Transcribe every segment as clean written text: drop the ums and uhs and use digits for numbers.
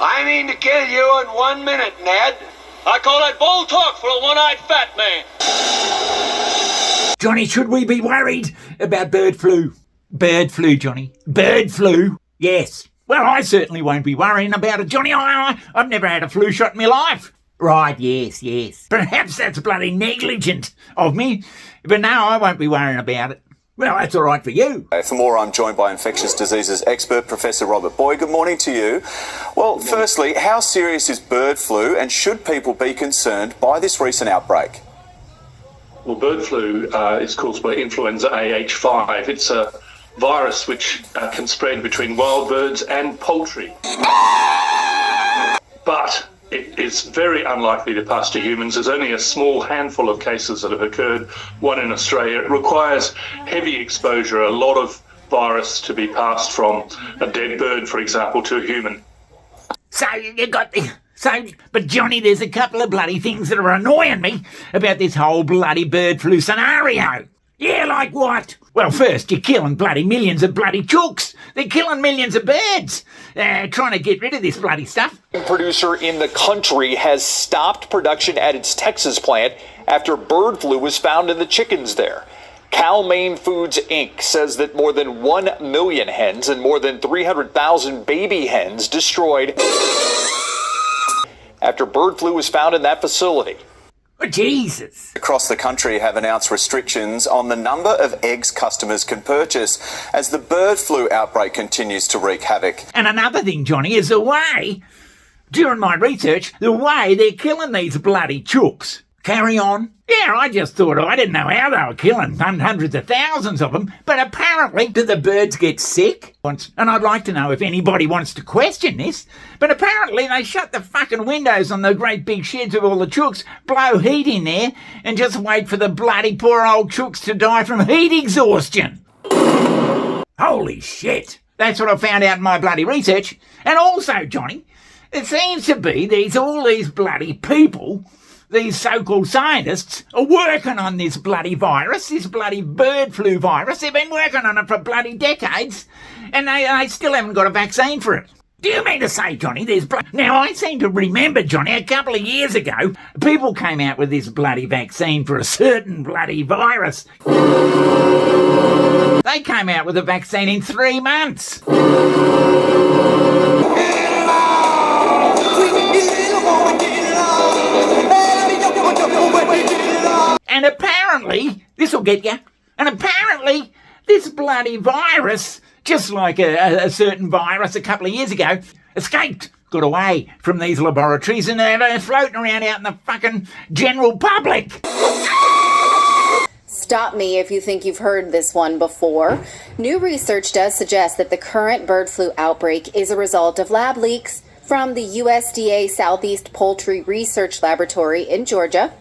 I mean to kill you in 1 minute, Ned. I call that bold talk for a one-eyed fat man. Johnny, should we be worried about bird flu? Bird flu, Johnny. Bird flu? Yes. Well, I certainly won't be worrying about it, Johnny. I've never had a flu shot in my life. Right, yes. Perhaps that's bloody negligent of me, but no, I won't be worrying about it. Well, that's all right for you. For more, I'm joined by infectious diseases expert Professor Robert Boyd. Good morning to you. Well, firstly, how serious is bird flu, and should people be concerned by this recent outbreak? Well, bird flu is caused by influenza AH5. It's a virus which can spread between wild birds and poultry. But it is very unlikely to pass to humans. There's only a small handful of cases that have occurred, one in Australia. It requires heavy exposure, a lot of virus to be passed from a dead bird, for example, to a human. But Johnny, there's a couple of bloody things that are annoying me about this whole bloody bird flu scenario. Yeah, like what? Well, first, you're killing bloody millions of bloody chooks. They're killing millions of birds. Trying to get rid of this bloody stuff. Producer in the country has stopped production at its Texas plant after bird flu was found in the chickens there. Cal-Maine Foods, Inc. says that more than 1 million hens and more than 300,000 baby hens destroyed after bird flu was found in that facility. Oh, Jesus. Across the country have announced restrictions on the number of eggs customers can purchase as the bird flu outbreak continues to wreak havoc. And another thing, Johnny, is during my research, the way they're killing these bloody chooks. Carry on. Yeah, I just thought, I didn't know how they were killing hundreds of thousands of them, but apparently do the birds get sick? And I'd like to know if anybody wants to question this, but apparently they shut the fucking windows on the great big sheds of all the chooks, blow heat in there, and just wait for the bloody poor old chooks to die from heat exhaustion. Holy shit. That's what I found out in my bloody research. And also, Johnny, it seems to be all these bloody people, these so-called scientists, are working on this bloody virus, this bloody bird flu virus. They've been working on it for bloody decades, and they still haven't got a vaccine for it. Do you mean to say, Johnny, Now, I seem to remember, Johnny, a couple of years ago, people came out with this bloody vaccine for a certain bloody virus. They came out with a vaccine in 3 months. And apparently, this'll get you, and apparently this bloody virus, just like a certain virus a couple of years ago, got away from these laboratories and they're floating around out in the fucking general public. Stop me if you think you've heard this one before. New research does suggest that the current bird flu outbreak is a result of lab leaks from the USDA Southeast Poultry Research Laboratory in Georgia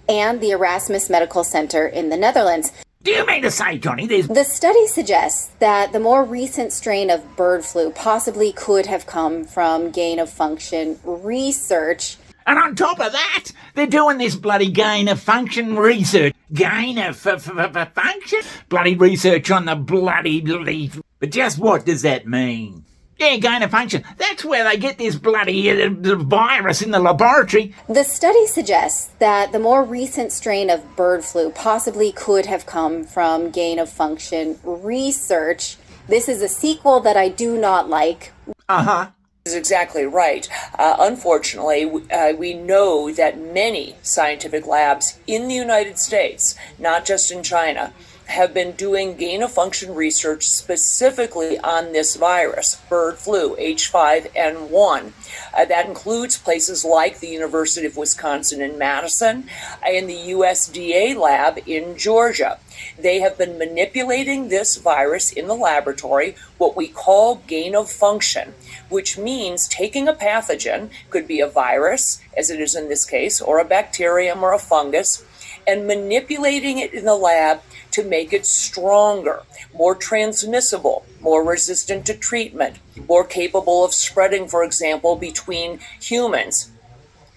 and the Erasmus Medical Center in the Netherlands. Do you mean to say, Johnny, The study suggests that the more recent strain of bird flu possibly could have come from gain-of-function research. And on top of that, they're doing this bloody gain-of-function research. Gain-of-function? Bloody research on the bloody... But just what does that mean? Yeah, gain-of-function. That's where they get this bloody virus in the laboratory. The study suggests that the more recent strain of bird flu possibly could have come from gain-of-function research. This is a sequel that I do not like. Uh-huh. Is exactly right. Unfortunately, we know that many scientific labs in the United States, not just in China, have been doing gain-of-function research specifically on this virus, bird flu, H5N1. That includes places like the University of Wisconsin in Madison and the USDA lab in Georgia. They have been manipulating this virus in the laboratory, what we call gain-of-function, which means taking a pathogen, could be a virus, as it is in this case, or a bacterium or a fungus, and manipulating it in the lab to make it stronger, more transmissible, more resistant to treatment, more capable of spreading, for example, between humans.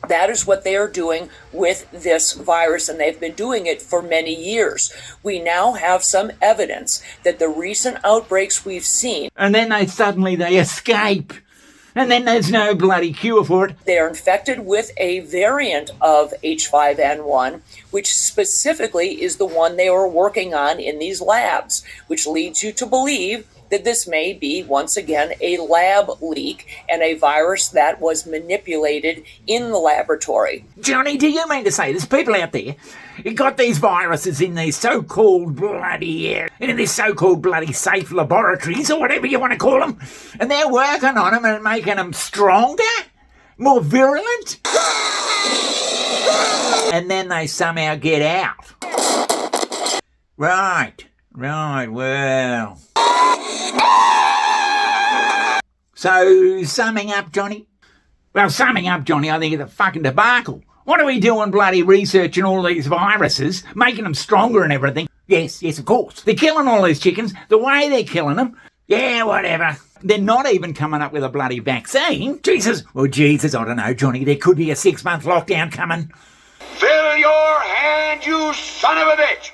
That is what they are doing with this virus, and they've been doing it for many years. We now have some evidence that the recent outbreaks we've seen... And then they escape. And then there's no bloody cure for it. They are infected with a variant of H5N1, which specifically is the one they were working on in these labs, which leads you to believe that this may be, once again, a lab leak and a virus that was manipulated in the laboratory. Johnny, do you mean to say there's people out there who got these viruses in these so-called bloody, in these so-called bloody safe laboratories, or whatever you want to call them, and they're working on them and making them stronger? More virulent? And then they somehow get out. Right, well... So, summing up, Johnny, I think it's a fucking debacle. What are we doing bloody researching all these viruses, making them stronger and everything? Yes, of course. They're killing all these chickens, the way they're killing them. Yeah, whatever. They're not even coming up with a bloody vaccine. Jesus, I don't know, Johnny, there could be a 6-month lockdown coming. Fill your hand, you son of a bitch!